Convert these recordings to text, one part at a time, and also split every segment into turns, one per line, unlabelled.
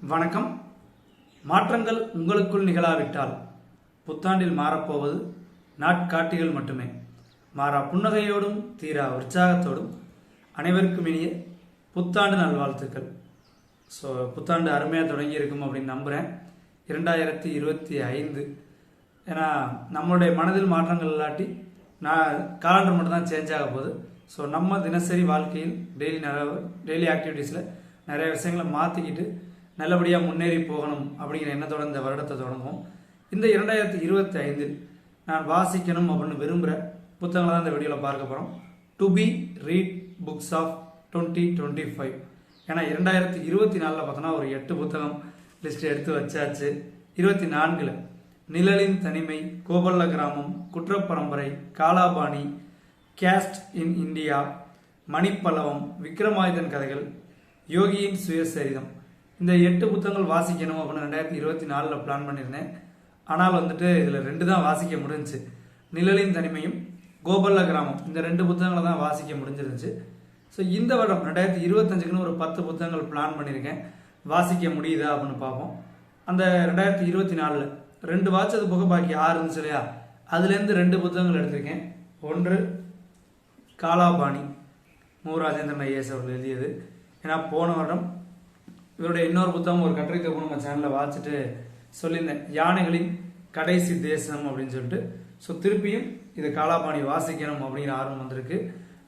வணக்கம். மாற்றங்கள் உங்களுக்குள் நிகழாவிட்டால் புத்தாண்டில் மாறப்போவது நாட்காட்டிகள் மட்டுமே. மாறா புன்னகையோடும் தீரா உற்சாகத்தோடும் அனைவருக்கும் இனிய புத்தாண்டு நல்வாழ்த்துக்கள். ஸோ புத்தாண்டு அருமையாக தொடங்கி இருக்கும் அப்படின்னு நம்புகிறேன். 2025 ஏன்னா நம்மளுடைய மனதில் மாற்றங்கள் இல்லாட்டி காலண்டர் மட்டும் தான் சேஞ்ச் ஆக போகுது. ஸோ நம்ம தினசரி வாழ்க்கையில் டெய்லி ஆக்டிவிட்டீஸில் நிறைய விஷயங்களை மாற்றிக்கிட்டு நல்லபடியாக முன்னேறி போகணும் அப்படிங்கிற எண்ணத்தோட இந்த வருடத்தை தொடங்குவோம். இந்த 2025 நான் வாசிக்கணும் அப்படின்னு விரும்புகிற புத்தகங்களை தான் இந்த வீடியோவில் பார்க்க போகிறோம். To be read books of 2025. ஏன்னா 2024 பார்த்தோன்னா ஒரு 8 புத்தகம் லிஸ்ட் எடுத்து வச்சாச்சு. 24 நிழலின் தனிமை, Gopalla Gramam, Kuttraparambarai, Kalapani, caste in India, Manipallavam, விக்ரமாயுதன் கதைகள், யோகியின் சுயசரிதம், இந்த 8 புத்தகங்கள் வாசிக்கணும் அப்படின்னு 2024 பிளான் பண்ணியிருந்தேன். ஆனால் இதில் 2 தான் வாசிக்க முடிஞ்சிச்சு. நிழலின் தனிமையும் கோபல்ல கிராமம், இந்த 2 புத்தகங்களை தான் வாசிக்க முடிஞ்சிருந்துச்சு. ஸோ இந்த வருடம் 2025க்குன்னு ஒரு 10 புத்தகங்கள் பிளான் பண்ணியிருக்கேன். வாசிக்க முடியுதா அப்படின்னு பார்ப்போம். அந்த 2024 2 வாட்சது போக பாக்கி 6 இருந்துச்சு இல்லையா, அதுலேருந்து 2 புத்தகங்கள் எடுத்திருக்கேன். ஒன்று காலாபாணி, ராஜேந்திரன் ஐஏஎஸ் அவர்கள் எழுதியது. ஏன்னா போன வருடம் இவருடைய இன்னொரு புத்தகம் ஒரு கட்டுரை தொகுப்பு நம்ம சேனலில் வாசிச்சுட்டு சொல்லியிருந்தேன், யானைகளின் கடைசி தேசம் அப்படின்னு சொல்லிட்டு. ஸோ திருப்பியும் இது காலாபாணி வாசிக்கணும் அப்படிங்கிற ஆர்வம் வந்திருக்கு.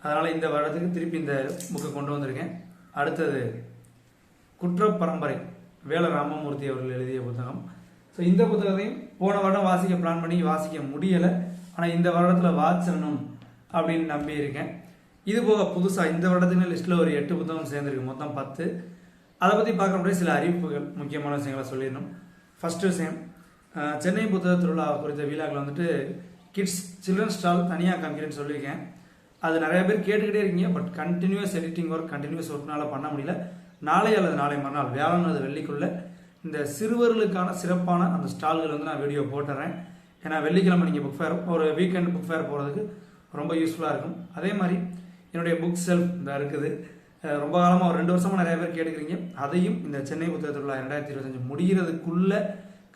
அதனால் இந்த வருடத்துக்கு திருப்பி இந்த புக்கை கொண்டு வந்திருக்கேன். அடுத்தது குற்றப்பரம்பரை, வேல ராமமூர்த்தி அவர்கள் எழுதிய புத்தகம். ஸோ இந்த புத்தகத்தையும் போன வருடம் வாசிக்க பிளான் பண்ணி வாசிக்க முடியலை. ஆனால் இந்த வருடத்தில் வாசிக்கணும் அப்படின்னு நம்பியிருக்கேன். இது போக புதுசாக இந்த வருடத்துக்கு லிஸ்ட்டில் ஒரு 8 புத்தகம் சேர்ந்துருக்கு, மொத்தம் 10. அதை பற்றி பார்க்க முடியாது சில அறிவிப்புகள், முக்கியமான விஷயங்களை சொல்லிடணும். ஃபர்ஸ்ட் விஷயம், சென்னை புத்தக திருவிழா குறித்த வீலாகில் கிட்ஸ் சில்ட்ரன்ஸ் ஸ்டால் தனியாக காமிக்கிறேன்னு சொல்லியிருக்கேன். அது நிறைய பேர் கேட்டுக்கிட்டே இருக்கீங்க. But continuous editing work, continuous ஒர்க்னால பண்ண முடியல. நாளை அல்லது நாளை மறுநாள் வியாழன் அல்லது வெள்ளிக்குள்ள இந்த சிறுவர்களுக்கான சிறப்பான அந்த ஸ்டால்கள் நான் வீடியோ போட்டுறேன். ஏன்னா வெள்ளிக்கிழமை நீங்கள் புக் ஃபேர், ஒரு வீக்கெண்ட் புக் ஃபேர் போகிறதுக்கு ரொம்ப யூஸ்ஃபுல்லாக இருக்கும். அதே மாதிரி என்னுடைய புக் செல்ஃப் இந்த இருக்குது. ரொம்ப காலமாக ஒரு 2 வருஷமாக நிறைய பேர் கேட்டுக்கிறீங்க. அதையும் இந்த சென்னை புத்தக திருவிழா 2025 முடிகிறதுக்குள்ளே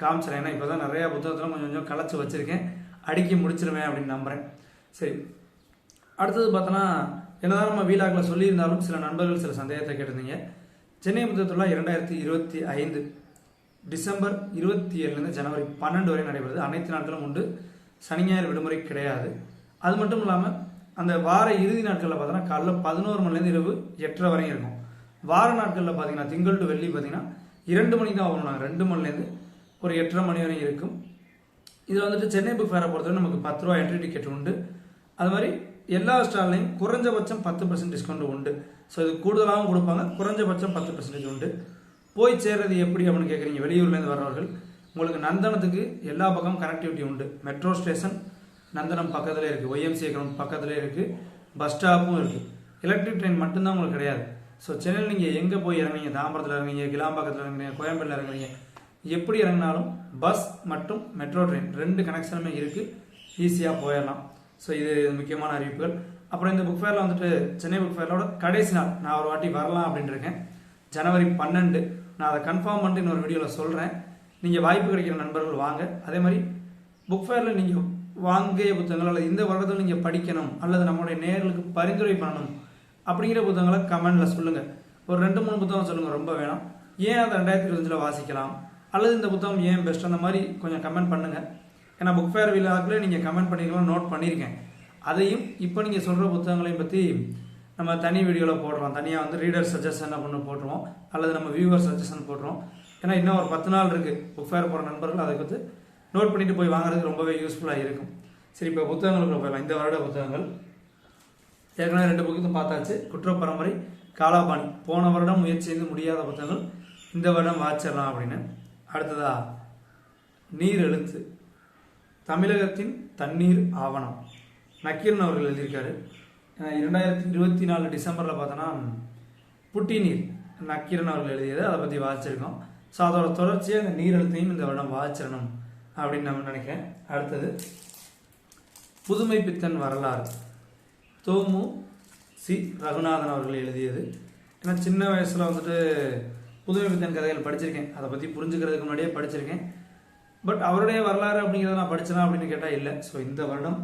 காமிச்சிடறேன். ஏன்னா இப்போ தான் நிறையா புத்தகத்தில் கொஞ்சம் கொஞ்சம் கலைச்சி வச்சுருக்கேன். அடுக்கி முடிச்சிருவேன் அப்படின்னு நம்புகிறேன். சரி, அடுத்தது பார்த்தோன்னா என்னதான் நம்ம வீலாக்கில் சொல்லியிருந்தாலும் சில நண்பர்கள் சில சந்தேகத்தை கேட்டிருந்தீங்க. சென்னை புத்தக திருவிழா 2025 டிசம்பர் 27 ஜனவரி 12 வரை நடைபெறுது. அனைத்து நாட்களும் உண்டு, சனி ஞாயிறு விடுமுறை கிடையாது. அது மட்டும் இல்லாமல் அந்த வார இறுதி நாட்களில் பார்த்தோன்னா காலைல 11 மணிலேருந்து இரவு 8:30 வரையும் இருக்கும். வார நாட்களில் பார்த்தீங்கன்னா திங்கள் டு வெள்ளி பார்த்தீங்கன்னா 2 மணிக்கு தான் ஆகணும். 2 மணிலேருந்து ஒரு 8:30 மணி வரையும் இருக்கும். இதில் சென்னை புக் ஃபேரை பொறுத்தவரை நமக்கு 10 ரூபா என்ட்ரி டிக்கெட் உண்டு. அது மாதிரி எல்லா ஸ்டால்லையும் குறைஞ்சபட்சம் 10% டிஸ்கவுண்ட் உண்டு. ஸோ இது கூடுதலாகவும் கொடுப்பாங்க, குறைஞ்சபட்சம் 10% உண்டு. போய் சேர்றது எப்படி அப்படின்னு கேட்குறீங்க. வெளியூர்லேருந்து வர்றவர்கள் உங்களுக்கு நந்தனத்துக்கு எல்லா பக்கமும் கனெக்டிவிட்டி உண்டு. மெட்ரோ ஸ்டேஷன் நந்தனம் பக்கத்தில் இருக்குது, ஒய்எம்சிஏ கிரவுண்ட் பக்கத்தில் இருக்குது, பஸ் ஸ்டாப்பும் இருக்குது. எலக்ட்ரிக் ட்ரெயின் மட்டும்தான் உங்களுக்கு கிடையாது. ஸோ சென்னையில் நீங்கள் எங்கே போய் இறங்குறீங்க, தாம்பரத்தில் இறங்குறீங்க, கிளாம்பாக்கத்தில் இறங்குறீங்க, கோயம்பேட்டில் இறங்குறீங்க, எப்படி இறங்கினாலும் பஸ் மற்றும் மெட்ரோ ட்ரெயின் 2 கனெக்ஷனுமே இருக்குது, ஈஸியாக போயிடலாம். ஸோ இது முக்கியமான அறிவிப்புகள். அப்புறம் இந்த புக் ஃபேரில் சென்னை புக் ஃபேரோட கடைசி நாள் நான் ஒரு வாட்டி வரலாம் அப்படின்னு இருக்கேன், ஜனவரி 12. நான் அதை கன்ஃபார்ம் பண்ணிட்டு இன்னொரு வீடியோவில் சொல்கிறேன். நீங்கள் வாய்ப்பு கிடைக்கிற நண்பர்கள் வாங்க. அதே மாதிரி புக் ஃபேரில் நீங்கள் வாங்கிய புத்தகங்கள் அல்லது இந்த வருடத்தில் நீங்கள் படிக்கணும் அல்லது நம்மளுடைய நேயர்களுக்கு பரிந்துரை பண்ணணும் அப்படிங்கிற புத்தகங்களை கமெண்டில் சொல்லுங்கள். ஒரு 2-3 புத்தகம் சொல்லுங்கள், ரொம்ப வேணும். ஏன் அதை 2025 வாசிக்கலாம் அல்லது இந்த புத்தகம் ஏன் பெஸ்ட், அந்த மாதிரி கொஞ்சம் கமெண்ட் பண்ணுங்கள். ஏன்னா புக் ஃபேர் வீலாக்கில் நீங்கள் கமெண்ட் பண்ணிக்கலாம், நோட் பண்ணியிருக்கேன். அதையும் இப்போ நீங்கள் சொல்கிற புத்தகங்களையும் பற்றி நம்ம தனி வீடியோவில் போடுறோம். தனியாக ரீடர் சஜஷன் அப்படின்னு போட்டுருவோம் அல்லது நம்ம வியூவர் சஜஷன் போட்டுருவோம். ஏன்னா இன்னும் ஒரு 10 நாள் இருக்குது புக் ஃபேர் போகிற நண்பர்கள் அதை நோட் பண்ணிட்டு போய் வாங்குறதுக்கு ரொம்பவே யூஸ்ஃபுல்லாக இருக்கும். சரி, இப்போ புத்தகங்களுக்கு போயிடலாம். இந்த வருட புத்தகங்கள் ஏற்கனவே 2 புத்தகம் பார்த்தாச்சு. குற்றப்பரம்பரை, காலாபாணி போன வருடம் முயற்சி செய்து முடியாத புத்தகங்கள் இந்த வருடம் வாச்சிடலாம் அப்படின்னு. அடுத்ததா நீர் எழுத்து, தமிழகத்தின் தண்ணீர் ஆவணம், நக்கீரன் அவர்கள் எழுதியிருக்காரு. 2024 டிசம்பரில் பார்த்தோன்னா புட்டி நீர், நக்கீரன் அவர்கள் எழுதியது, அதை பற்றி வாசிச்சிருக்கோம். ஸோ அதோட தொடர்ச்சியாக இந்த நீர் எழுத்தையும் இந்த வருடம் வாசிச்சிடணும் அப்படின்னு நம்ம நினைக்கிறேன். அடுத்தது புதுமை பித்தன் வரலாறு, தோமு சி ரகுநாதன் அவர்கள் எழுதியது. ஏன்னா சின்ன வயசில் புதுமை பித்தன் கதைகள் படிச்சிருக்கேன், அதை பற்றி புரிஞ்சுக்கிறதுக்கு முன்னாடியே படிச்சிருக்கேன். பட் அவருடைய வரலாறு அப்படிங்கிறத நான் படிச்சேனா அப்படின்னு கேட்டால் இல்லை. ஸோ இந்த வருடம்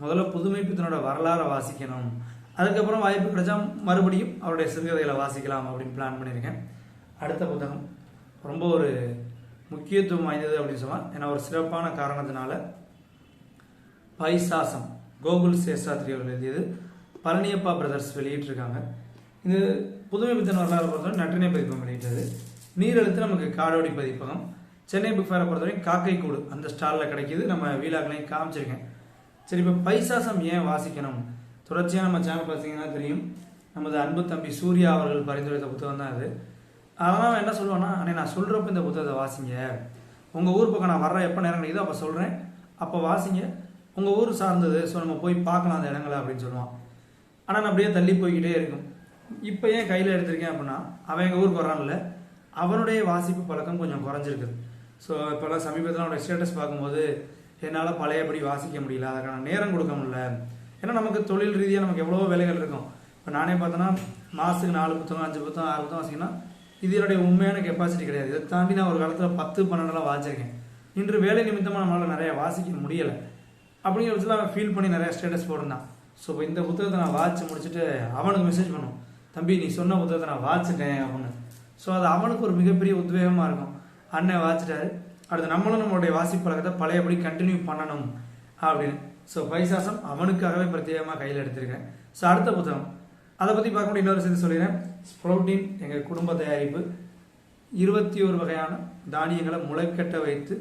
முதல்ல புதுமை பித்தனோட வரலாறை வாசிக்கணும், அதுக்கப்புறம் வாய்ப்பு கிடைச்சா மறுபடியும் அவருடைய சிறுகதைகளை வாசிக்கலாம் அப்படின்னு பிளான் பண்ணியிருக்கேன். அடுத்த புத்தகம் ரொம்ப ஒரு முக்கியத்துவம் வாய்ந்தது அப்படின்னு சொல்லலாம். ஏன்னா ஒரு சிறப்பான காரணத்தினால பைசாசம் கோகுல் சேஷாத்ரி அவர்கள் எழுதியது, பழனியப்பா பிரதர்ஸ் வெளியிட்டிருக்காங்க. இது புதுமை பித்தன் வரலாறு பொறுத்தவரை நற்றினை பதிப்பகம் வெளியிட்டது. நீரெழுத்து நமக்கு காடோடி பதிப்பகம். சென்னை புக் ஃபேரை பொறுத்தவரைக்கும் காக்கை கூடு அந்த ஸ்டாலில் கிடைக்கிது. நம்ம வீலாக்களையும் காமிச்சிருக்கேன். சரி, இப்போ பைசாசம் ஏன் வாசிக்கணும்? தொடர்ச்சியாக நம்ம சேனல் பார்த்தீங்கன்னா தெரியும், நமது அன்பு தம்பி சூர்யா அவர்கள் பரிந்துரைத்த புத்தகம் தான் அது. அதனால் என்ன சொல்லுவேன்னா, அண்ணே நான் சொல்கிறப்ப இந்த புத்தகத்தை வாசிங்க, உங்கள் ஊர் பக்கம் நான் வர்ற எப்போ நேரம் கிடைக்குதோ அப்போ சொல்கிறேன், அப்போ வாசிங்க, உங்கள் ஊர் சார்ந்தது, ஸோ நம்ம போய் பார்க்கலாம் அந்த இடங்களை அப்படின்னு சொல்லுவான். ஆனால் நான் அப்படியே தள்ளி போய்கிட்டே இருக்கும். இப்போ ஏன் கையில் எடுத்திருக்கேன் அப்படின்னா, அவன் எங்கள் ஊருக்கு வரான்ல, அவனுடைய வாசிப்பு பழக்கம் கொஞ்சம் குறைஞ்சிருக்குது. ஸோ இப்போல்லாம் சமீபத்தில் அவனுடைய ஸ்டேட்டஸ் பார்க்கும்போது என்னால் பழையபடி வாசிக்க முடியல, அதுக்கான நேரம் கொடுக்க முடியல. ஏன்னா நமக்கு தொழில் ரீதியாக நமக்கு எவ்வளோ வேலைகள் இருக்கும். இப்போ நானே பார்த்தோன்னா மாதத்துக்கு 4 புத்தகம் 5 புத்தகம் 6 புத்தகம் வாசிக்கணும். இது என்னுடைய உண்மையான கெப்பாசிட்டி கிடையாது. இதை தாண்டி நான் ஒரு காலத்தில் 10-12 வாசிச்சிருக்கேன். இன்று வேலை நிமித்தமாக நம்மளால் நிறையா வாசிக்க முடியலை. அப்படிங்கிற பட்சத்தில் அவன் ஃபீல் பண்ணி நிறையா ஸ்டேட்டஸ் போட்டிருந்தான். ஸோ இப்போ இந்த புத்தகத்தை நான் வாசித்து முடிச்சுட்டு அவனுக்கு மெசேஜ் பண்ணும், தம்பி நீ சொன்ன புத்தகத்தை நான் வாசிச்சிட்டேன் அப்படின்னு. ஸோ அது அவனுக்கு ஒரு மிகப்பெரிய உத்வேகமாக இருக்கும். அண்ணன் வாசிட்டாரு, அடுத்து நம்மளும் நம்மளுடைய வாசிப்பு பழக்கத்தை பழையபடி கண்டினியூ பண்ணணும் அப்படின்னு. ஸோ பைசாசம் அவனுக்காகவே பிரத்யேகமாக கையில் எடுத்திருக்கேன். ஸோ அடுத்த புத்தகம் அதை பற்றி பார்க்கும்போது இன்னொரு சேர்த்து சொல்லிடுறேன். ஸ்ப்ரௌட்டின் எங்கள் குடும்ப தயாரிப்பு. 21 வகையான தானியங்களை முளைக்கட்ட வைத்து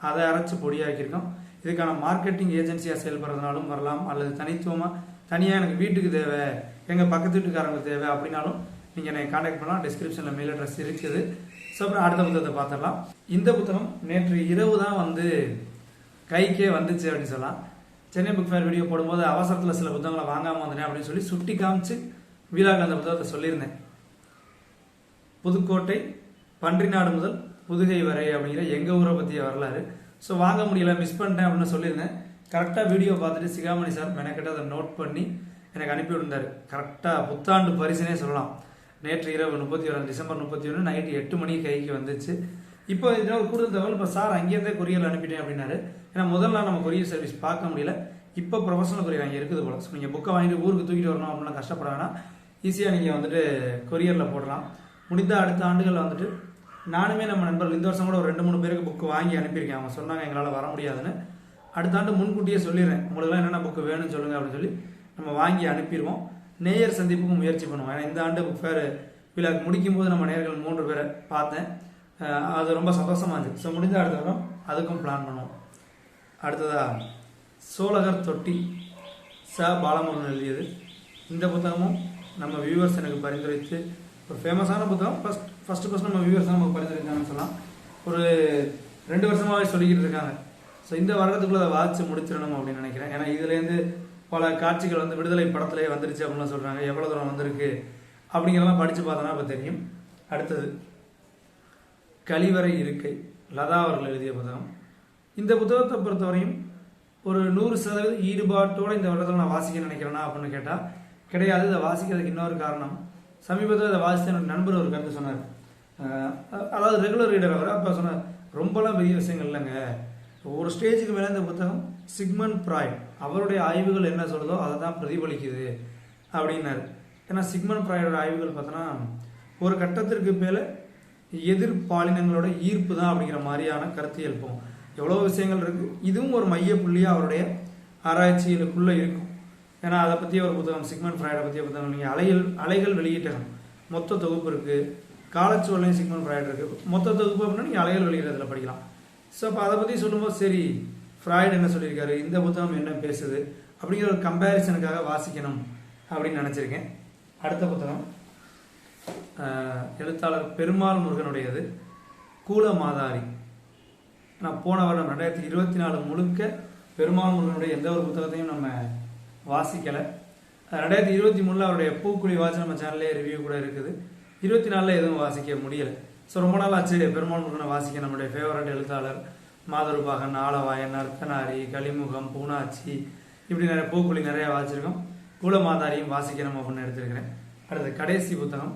அதை அரைச்சி பொடியாக்கியிருக்கோம். இதுக்கான மார்க்கெட்டிங் ஏஜென்சியாக செயல்படுறதுனாலும் வரலாம், அல்லது தனியாக எனக்கு வீட்டுக்கு தேவை, எங்கள் பக்கத்து வீட்டுக்காரங்களுக்கு தேவை அப்படின்னாலும் நீங்கள் என்னை கான்டாக்ட் பண்ணலாம். டிஸ்கிரிப்ஷனில் மெயில் அட்ரஸ் இருக்குது. ஸோ அப்புறம் அடுத்த புத்தகத்தை பார்த்துடலாம். இந்த புத்தகம் நேற்று இரவு தான் கைக்கே வந்துச்சு அப்படின்னு சொல்லலாம். சென்னை புக் ஃபேர் வீடியோ போடும்போது அவசரத்தில் சில புத்தகங்களை வாங்காமல் வந்தேன் அப்படின்னு சொல்லி சுட்டி காமிச்சு வீலாக அந்த புத்தகத்தை சொல்லியிருந்தேன். புதுக்கோட்டை பன்றிநாடு முதல் புதுகை வரை அப்படிங்கிற எங்கள் ஊரை பற்றிய வரலாறு. ஸோ வாங்க முடியல, மிஸ் பண்ணிட்டேன் அப்படின்னு சொல்லியிருந்தேன். கரெக்டாக வீடியோ பார்த்துட்டு சிகாமணி சார் மெனக்கிட்ட அதை நோட் பண்ணி எனக்கு அனுப்பி விட்டுருந்தார். கரெக்டாக புத்தாண்டு பரிசுனே சொல்லலாம். நேற்று இரவு 31 டிசம்பர் 31 நைட்டு 8 மணிக்கு கைக்கு வந்துச்சு. இப்போ இதனால் ஒரு கூடுதல் தகவல், இப்போ சார் அங்கேருந்தே கொரியர் அனுப்பிட்டேன் அப்படின்னாரு. ஏன்னா முதல்ல நம்ம கொரியர் சர்வீஸ் பார்க்க முடியல, இப்போ ப்ரொஃபஷனல் கொரியர் அங்கே இருக்குது போல. ஸோ நீங்கள் புக்கை வாங்கிட்டு ஊருக்கு தூக்கிட்டு வரணும் அப்படின்னா கஷ்டப்பட வேணாம், ஈஸியாக நீங்கள் கொரியரில் போடலாம். முடிந்த அடுத்த ஆண்டுகளில் நானுமே நம்ம நண்பர்கள் இந்த வருஷம் கூட ஒரு 2-3 பேருக்கு புக்கு வாங்கி அனுப்பியிருக்கேன். அவங்க சொன்னாங்க எங்களால் வர முடியாதுன்னு. அடுத்த ஆண்டு முன்கூட்டியே சொல்லிடுறேன், உங்களுக்குலாம் என்னென்ன புக்கு வேணும்னு சொல்லுங்கள் அப்படின்னு சொல்லி நம்ம வாங்கி அனுப்பிடுவோம். நேயர் சந்திப்புக்கும் முயற்சி பண்ணுவோம். ஏன்னா இந்த ஆண்டு புக் ஃபேர் விழாக்கு முடிக்கும் போது நம்ம நேயர்கள் 3 பேரை பார்த்தேன், அது ரொம்ப சந்தோஷமாக இருந்துச்சு. ஸோ முடிஞ்ச அடுத்த வாரம் அதுக்கும் பிளான் பண்ணுவோம். அடுத்ததாக சோழகர் தொட்டி பாலமுருகன் எழுதியது. இந்த புத்தகமும் நம்ம வியூவர்ஸ் எனக்கு பரிந்துரைத்து, ஒரு ஃபேமஸான புத்தகம். ஃபஸ்ட்டு நம்ம வியூவர்ஸ் தான் நமக்கு பரிந்துரைத்தாங்கன்னு சொல்லலாம். ஒரு 2 வருஷமாகவே சொல்லிக்கிட்டு இருக்காங்க. ஸோ இந்த வருடத்துக்குள்ளே அதை வாசித்து முடிச்சிடணும் அப்படின்னு நினைக்கிறேன். ஏன்னா இதுலேருந்து பல காட்சிகள் விடுதலை படத்துலேயே வந்துருச்சு அப்படின்லாம் சொல்கிறாங்க. எவ்வளோ தூரம் வந்திருக்கு அப்படிங்கிறதெல்லாம் படித்து பார்த்தோன்னா இப்போ தெரியும். அடுத்தது கழிவறை இருக்கை, லதா அவர்கள் எழுதிய புத்தகம். இந்த புத்தகத்தை பொறுத்தவரையும் ஒரு 100% ஈடுபாட்டோடு இந்த வருடத்தில் நான் வாசிக்க நினைக்கிறேன்னா அப்படின்னு கேட்டால் கிடையாது. இதை வாசிக்கிறதுக்கு இன்னொரு காரணம், சமீபத்தில் இதை வாசித்த என்னோட நண்பர் ஒரு கருத்து சொன்னார். அதாவது ரெகுலர் ரீடர் அவர். அப்போ சொன்னார், ரொம்பலாம் பெரிய விஷயங்கள் இல்லைங்க, ஒரு ஸ்டேஜுக்கு மேலே இந்த புத்தகம் சிக்மண்ட் ஃப்ராய்ட் அவருடைய ஆய்வுகள் என்ன சொல்லுதோ அதை தான் பிரதிபலிக்குது அப்படின்னாரு. ஏன்னா சிக்மண்ட் ஃப்ராய்டோட ஆய்வுகள் பார்த்தோன்னா ஒரு கட்டத்திற்கு மேலே எதிர்பாலினங்களோட ஈர்ப்பு தான் அப்படிங்கிற மாதிரியான கருத்து எழுப்போம். எவ்வளோ விஷயங்கள் இருக்குது, இதுவும் ஒரு மைய புள்ளியாக அவருடைய ஆராய்ச்சிகளுக்குள்ளே இருக்கும். ஏன்னா அதை பற்றிய ஒரு புத்தகம், சிக்மண்ட் ஃப்ராய்டை பற்றிய புத்தகம் நீங்கள் அலைகள் வெளியிட்டகம் மொத்த தொகுப்பு இருக்குது. காலச்சுவலையும் சிக்மண்ட் ஃப்ராய்டு இருக்குது. மொத்த தொகுப்பு அப்படின்னா நீங்கள் அலைகள் வெளியிடறதுல படிக்கலாம். ஸோ அப்போ அதை பற்றி சொல்லும்போது சரி ஃப்ராய்டு என்ன சொல்லியிருக்காரு, இந்த புத்தகம் என்ன பேசுது அப்படிங்கிற ஒரு கம்பேரிசனுக்காக வாசிக்கணும் அப்படின்னு நினச்சிருக்கேன். அடுத்த புத்தகம் எழுத்தாளர் பெருமாள் முருகனுடையது, கூலமாதாரி. நான் போன வருடம் 2024 முழுக்க பெருமாள் முருகனுடைய எந்த ஒரு புத்தகத்தையும் நம்ம வாசிக்கலை. 2023 அவருடைய பூக்குழி வாட்சி நம்ம சேனல்லே ரிவ்யூ கூட இருக்குது. 24 எதுவும் வாசிக்க முடியலை. ஸோ ரொம்ப நாள் ஆச்சு பெருமாள் முருகனை வாசிக்க. நம்மளுடைய ஃபேவரட் எழுத்தாளர் மாதருபாகன், ஆலவாயன், அர்த்தனாரி, கலிமுகம், பூனாச்சி, இப்படி நிறைய பூக்குழி நிறைய வாசிச்சிருக்கோம். கூலமாதாரியும் வாசிக்கணும் அப்படின்னு எடுத்திருக்கிறேன். அடுத்த கடைசி புத்தகம்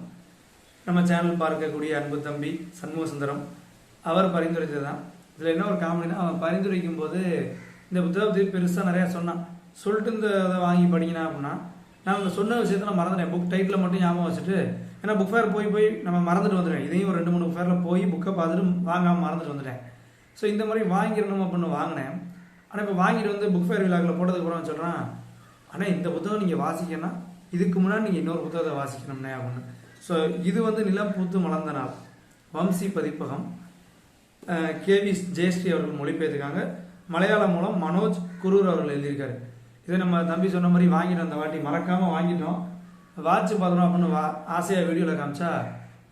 நம்ம சேனல் பார்க்கக்கூடிய அன்பு தம்பி சண்முக சுந்தரம் அவர் பரிந்துரைத்தது தான். இதில் என்ன ஒரு காமெடினா, அவன் பரிந்துரைக்கும் போது இந்த புத்தகத்தை பெருசாக நிறையா சொன்னான். சொல்லிட்டு இந்த இதை வாங்கி படிக்கணும் அப்படின்னா, நான் அந்த சொன்ன விஷயத்த நான் மறந்துட்டேன். புக் டைட்டில் மட்டும் ஞாபகம் வச்சுட்டு, ஏன்னா புக் ஃபேர் போய் நம்ம மறந்துட்டு வந்துட்டேன். இதையும் ஒரு 2-3 புக் ஃபேரில் போய் புக்கை பார்த்துட்டு வாங்காமல் மறந்துட்டு வந்துட்டேன். ஸோ இந்த மாதிரி வாங்கிடணும் அப்படின்னு வாங்கினேன். ஆனால் இப்போ வாங்கிட்டு வந்து புக் ஃபேர் விழாக்கில் போட்டதுக்கு அப்புறம் சொல்கிறான், ஆனால் இந்த புத்தகம் நீங்கள் வாசிக்கணும்னா இதுக்கு முன்னாடி நீங்கள் இன்னொரு புத்தகத்தை வாசிக்கணும்னே அப்படின்னு. ஸோ இது வந்து நிலம் பூத்து மலர்ந்த நாள், வம்சி பதிப்பகம், கேவி ஜெயஸ்ரீ அவர்கள் மொழிபெயர்த்துக்காங்க. மலையாளம் மூலம் மனோஜ் குரூர் அவர்கள் எழுதியிருக்காரு. இதை நம்ம தம்பி சொன்ன மாதிரி வாங்கிட்டோம். அந்த வாட்டி மறக்காமல் வாங்கிட்டோம். வாட்சி பார்க்கணும் அப்படின்னு ஆசையாக வீடியோவில் காமிச்சா,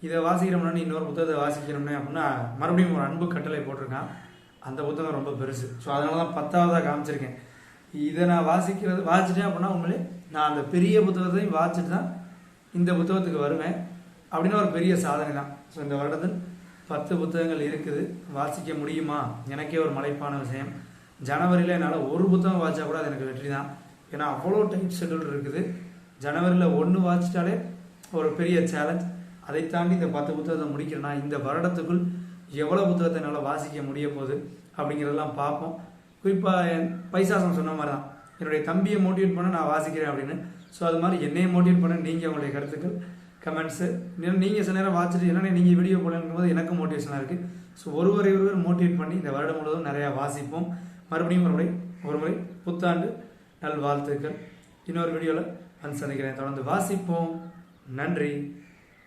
இதை வாசிக்கிறோம்னா இன்னொரு புத்தகத்தை வாசிக்கிறோம்னே அப்படின்னா மறுபடியும் ஒரு அன்பு கட்டளை போட்டிருக்கான். அந்த புத்தகம் ரொம்ப பெருசு. ஸோ அதனால தான் 10ஆவதாக காமிச்சிருக்கேன். இதை நான் வாசிச்சிட்டேன் அப்படின்னா உண்மையிலே நான் அந்த பெரிய புத்தகத்தையும் வாசிச்சுட்டு தான் இந்த புத்தகத்துக்கு வருவேன் அப்படின்னு ஒரு பெரிய சாதனை தான். ஸோ இந்த வருடத்தில் 10 புத்தகங்கள் இருக்குது. வாசிக்க முடியுமா? எனக்கே ஒரு மலைப்பான விஷயம். ஜனவரியில் என்னால் ஒரு புத்தகம் வாசிச்சா கூட அது எனக்கு வெற்றி தான். ஏன்னா அவ்வளோ டைட் ஷெட்யூல் இருக்குது. ஜனவரியில் 1 வாசிச்சிட்டாலே ஒரு பெரிய சேலஞ்ச். அதை தாண்டி இந்த 10 புத்தகத்தை முடிக்கிறேன்னா இந்த வருடத்துக்குள் எவ்வளோ புத்தகத்தை என்னால் வாசிக்க முடிய போகுது அப்படிங்கிறதெல்லாம் பார்ப்போம். குறிப்பாக என் பைசாசம் சொன்ன மாதிரி தான், என்னுடைய தம்பியை மோட்டிவேட் பண்ண நான் வாசிக்கிறேன் அப்படின்னு. ஸோ அது மாதிரி என்னையை மோட்டிவேட் பண்ண நீங்கள் உங்களுடைய கருத்துக்கள் கமெண்ட்ஸு நீங்கள் சில நேரம் வாசிச்சுட்டு என்னென்ன நீங்கள் வீடியோ போடணுங்கும் போது எனக்கு மோட்டிவேஷனாக இருக்குது. ஸோ ஒருவர் மோட்டிவேட் பண்ணி இந்த வருடம் முழுவதும் நிறையா வாசிப்போம். மறுபடியும் ஒரு முறை புத்தாண்டு நல் வாழ்த்துக்கள். இன்னொரு வீடியோவில் வந்து சந்திக்கிறேன். தொடர்ந்து வாசிப்போம். நன்றி.